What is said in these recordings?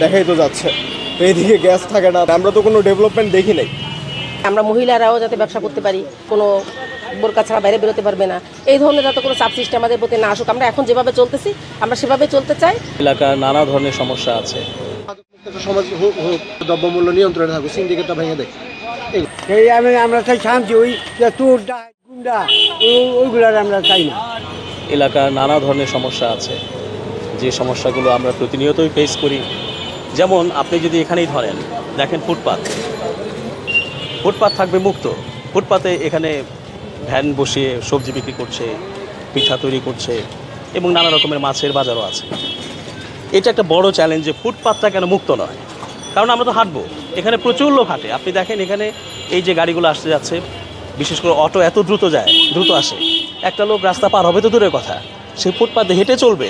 দেখাই তো যাচ্ছে। তো এইদিকে গ্যাস থাকে না, আমরা তো কোনো ডেভেলপমেন্ট দেখি নাই। আমরা মহিলারাও যাতে ব্যবসা করতে পারি, কোনো বোরকা ছাড়া বাইরে বেরোতে পারবে না, এই ধরনের যাতে কোনো সাবসিস্টেম আমাদের প্রতি না আসুক। আমরা এখন যেভাবে চলতেছি আমরা সেভাবে চলতে চাই। এলাকার নানা ধরনের সমস্যা আছে। সমাজ দ্রব্যমূল্য নিয়ন্ত্রণে থাকুক, সিন্ডিকেটটা ভেঙে দেয়। এই আমরা চাই শান্তি, ওই যে চোর গুন্ডা ওইগুলার আমরা চাই না। এলাকার নানা ধরনের সমস্যা আছে, যে সমস্যাগুলো আমরা প্রতিনিয়তই ফেস করি। যেমন আপনি যদি এখানেই ধরেন, দেখেন ফুটপাত থাকবে মুক্ত। ফুটপাতে এখানে ভ্যান বসিয়ে সবজি বিক্রি করছে, পিঠা তৈরি করছে এবং নানা রকমের মাছের বাজারও আছে। এটা একটা বড় চ্যালেঞ্জ যে ফুটপাতটা কেন মুক্ত নয়। কারণ আমরা তো হাঁটবো, এখানে প্রচুর লোক হাঁটে। আপনি দেখেন এখানে এই যে গাড়িগুলো আসতে যাচ্ছে, বিশেষ করে অটো এত দ্রুত আসে, একটা লোক রাস্তা পার হবে তো দূরের কথা, সেই ফুটপাতে হেঁটে চলবে,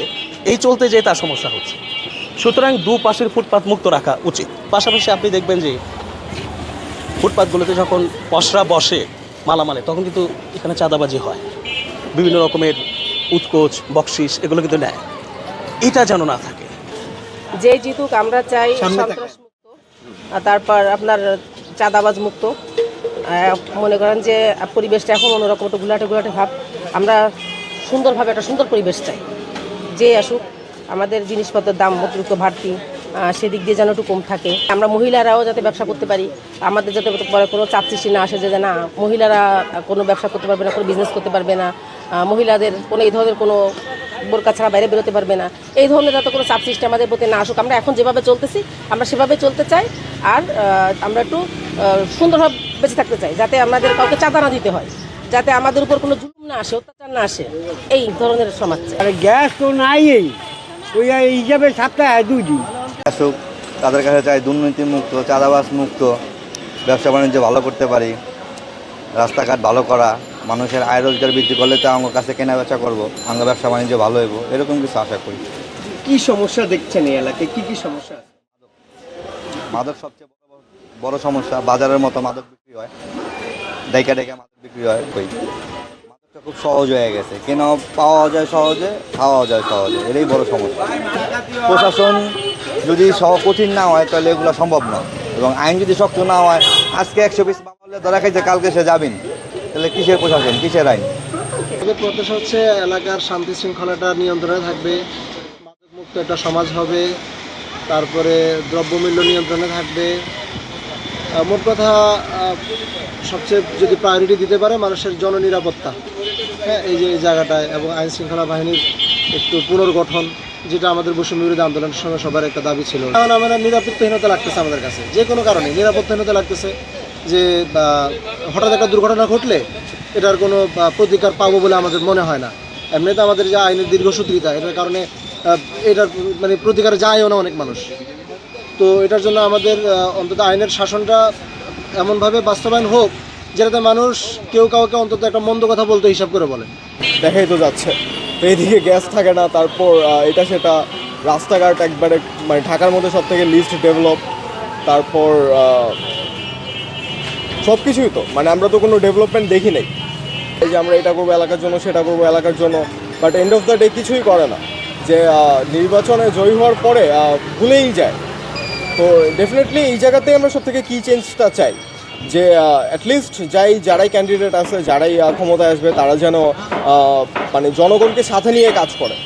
এই চলতে যেয়ে তার সমস্যা হচ্ছে। সুতরাং দুপাশের ফুটপাত মুক্ত রাখা উচিত। পাশাপাশি আপনি দেখবেন যে ফুটপাতগুলোতে যখন পসরা বসে মালামালে, তখন কিন্তু এখানে চাঁদাবাজি হয়, বিভিন্ন রকমের উৎকোচ বকশিস এগুলো কিন্তু নেয়। এটা যেন না থাকে। যে জিতুক আমরা চাই সন্ত্রাস মুক্ত, আর তারপর আপনার চাঁদাবাজ মুক্ত। মনে করেন যে পরিবেশটা এখন অন্যরকম, একটু ঘোলাটে ভাব। আমরা সুন্দরভাবে একটা সুন্দর পরিবেশ চাই। যে আসুক, আমাদের জিনিসপত্রের দাম অতিরিক্ত বাড়তি, সেদিক দিয়ে যেন একটু কম থাকে। আমরা মহিলারাও যাতে ব্যবসা করতে পারি, আমাদের যাতে পরে কোনো চাপ সৃষ্টি না আসে যে না মহিলারা কোনো ব্যবসা করতে পারবে না, কোনো বিজনেস করতে পারবে না, মহিলাদের কোনো এই ধরনের কোনো বোরকা ছাড়া বাইরে বেরোতে পারবে না, এই ধরনের যাতে কোনো সাব সিস্টেম আমাদের প্রতি না আসুক। আমরা এখন যেভাবে চলতেছি আমরা সেভাবে চলতে চাই। আর আমরা একটু সুন্দরভাবে বেঁচে থাকতে চাই, যাতে আমাদের কাউকে চাঁদা না দিতে হয়, যাতে আমাদের উপর কোনো জুলুম না আসে, অত্যাচার না আসে, এই ধরনের সমাজ চাই। আর গ্যাস তো নাই, ওই হিসাবে সপ্তাহে 2 দিন আসুক। তাদের কাছে চাই দুর্নীতি মুক্ত, চাঁদাবাজ মুক্ত, ব্যবসা বাণিজ্য ভালো করতে পারি, রাস্তাঘাট ভালো করা, মানুষের আয় রোজগার বৃদ্ধি করলে তো আমার কাছে কেনা বেচা করবো, আমরা ব্যবসা বাণিজ্য ভালো হইব, এরকম কিছু আশা করি। কি সমস্যা দেখছেন এই এলাকায়, কি সমস্যা? মাদক সবচেয়ে বড় সমস্যা। বাজারের মতো মাদক বিক্রি হয়, ডাইকা মাদক বিক্রি হয়। ওই মাদকটা খুব সহজ হয়ে গেছে, কেন পাওয়া যায় সহজে, খাওয়াও যায় সহজে, এটাই বড় সমস্যা। প্রশাসন যদি কঠিন না হয় তাহলে এগুলো সম্ভব না, এবং আইন যদি শক্ত না হয়, আজকে 100 পিস মামলা ধরা খাইছে, কালকে সে যাবেন, তাহলে কিসের প্রশাসন, কিসের আইন? প্রত্যাশা হচ্ছে এলাকার শান্তি শৃঙ্খলাটা নিয়ন্ত্রণে থাকবে, মাদক মুক্ত একটা সমাজ হবে, তারপরে দ্রব্যমূল্য নিয়ন্ত্রণে থাকবে। মোট কথা সবচেয়ে যদি প্রায়োরিটি দিতে পারে মানুষের জননিরাপত্তা, হ্যাঁ, এই যে এই জায়গাটায়, এবং আইন শৃঙ্খলা বাহিনীর একটু পুনর্গঠন, যেটা আমাদের বৈষম্য বিরোধী আন্দোলনের সময় সবার একটা দাবি ছিল। কারণ আমরা নিরাপত্তাহীনতা লাগতেছে আমাদের কাছে, যে কোনো কারণে নিরাপত্তাহীনতা লাগতেছে। যে হঠাৎ একটা দুর্ঘটনা ঘটলে এটার কোনো প্রতিকার পাবো বলে আমাদের মনে হয় না। এমনিতে আমাদের যে আইনের দীর্ঘসূত্রিতা, এটার কারণে এটার মানে প্রতিকারে যায়ও না অনেক মানুষ। তো এটার জন্য আমাদের অন্তত আইনের শাসনটা এমনভাবে বাস্তবায়ন হোক যেটাতে মানুষ কেউ কাউকে অন্তত একটা মন্দ কথা বলতে হিসাব করে বলে। দেখাই তো যাচ্ছে। তো এইদিকে গ্যাস থাকে না, তারপর এটা সেটা, রাস্তাঘাট একবারে মানে ঢাকার মধ্যে সব থেকে লিস্ট ডেভেলপ, তারপর সব কিছুই তো মানে আমরা তো কোনো ডেভেলপমেন্ট দেখি নাই। এই যে আমরা এটা করবো এলাকার জন্য, সেটা করবো এলাকার জন্য, but end of the day কিছুই করে না। যে নির্বাচনে জয়ী হওয়ার পরে ভুলেই যায়। তো ডেফিনেটলি এই জায়গাতেই আমরা সব থেকে কী চেঞ্জটা চাই, যে অ্যাটলিস্ট যারাই ক্যান্ডিডেট আছে, যারাই ক্ষমতায় আসবে, তারা যেন মানে জনগণকে সাথে নিয়ে কাজ করে।